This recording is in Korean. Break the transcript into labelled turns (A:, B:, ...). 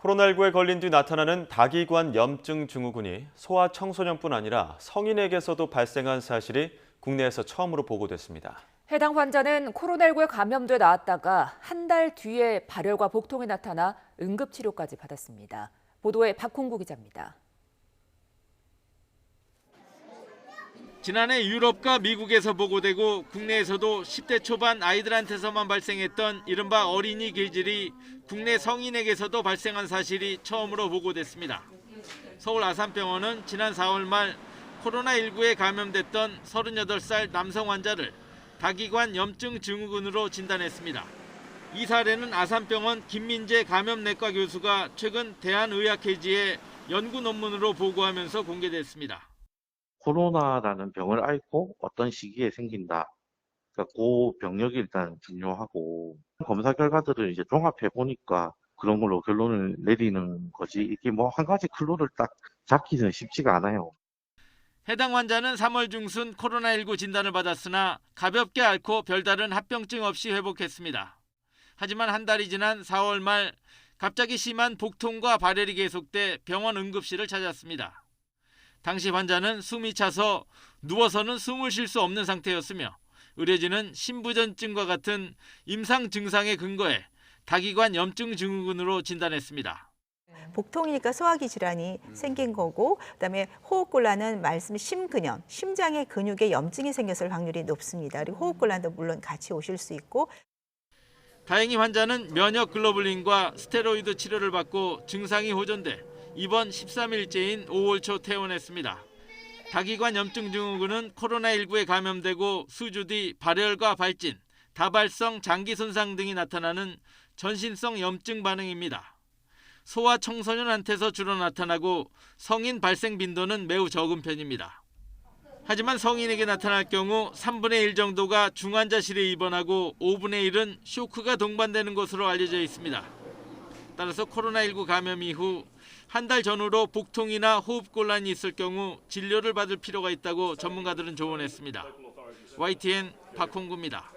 A: 코로나19에 걸린 뒤 나타나는 다기관 염증 증후군이 소아 청소년뿐 아니라 성인에게서도 발생한 사실이 국내에서 처음으로 보고됐습니다.
B: 해당 환자는 코로나19에 감염돼 나왔다가 한 달 뒤에 발열과 복통이 나타나 응급치료까지 받았습니다. 보도에 박홍구 기자입니다.
C: 지난해 유럽과 미국에서 보고되고 국내에서도 10대 초반 아이들한테서만 발생했던 이른바 어린이 괴질이 국내 성인에게서도 발생한 사실이 처음으로 보고됐습니다. 서울 아산병원은 지난 4월 말 코로나19에 감염됐던 38살 남성 환자를 다기관 염증 증후군으로 진단했습니다. 이 사례는 아산병원 김민재 감염내과 교수가 최근 대한의학회지에 연구 논문으로 보고하면서 공개됐습니다.
D: 코로나라는 병을 앓고 어떤 시기에 생긴다. 그러니까 그 병력이 일단 중요하고 검사 결과들을 이제 종합해 보니까 그런 걸로 결론을 내리는 거지. 이게 뭐 한 가지 클로를 딱 잡기는 쉽지가 않아요.
C: 해당 환자는 3월 중순 코로나19 진단을 받았으나 가볍게 앓고 별다른 합병증 없이 회복했습니다. 하지만 한 달이 지난 4월 말 갑자기 심한 복통과 발열이 계속돼 병원 응급실을 찾았습니다. 당시 환자는 숨이 차서 누워서는 숨을 쉴 수 없는 상태였으며 의료진은 심부전증과 같은 임상 증상에 근거해 다기관 염증 증후군으로 진단했습니다.
E: 복통이니까 소화기 질환이 생긴 거고, 그다음에 호흡곤란은 말씀 심근염, 심장의 근육에 염증이 생겼을 확률이 높습니다. 그리고 호흡곤란도 물론 같이 오실 수 있고.
C: 다행히 환자는 면역 글로불린과 스테로이드 치료를 받고 증상이 호전돼 이번 13일째인 5월 초 퇴원했습니다. 다기관 염증 증후군은 코로나19에 감염되고 수주 뒤 발열과 발진, 다발성 장기 손상 등이 나타나는 전신성 염증 반응입니다. 소아 청소년한테서 주로 나타나고 성인 발생 빈도는 매우 적은 편입니다. 하지만 성인에게 나타날 경우 3분의 1 정도가 중환자실에 입원하고 5분의 1은 쇼크가 동반되는 것으로 알려져 있습니다. 따라서 코로나19 감염 이후 한 달 전후로 복통이나 호흡곤란이 있을 경우 진료를 받을 필요가 있다고 전문가들은 조언했습니다. YTN 박홍구입니다.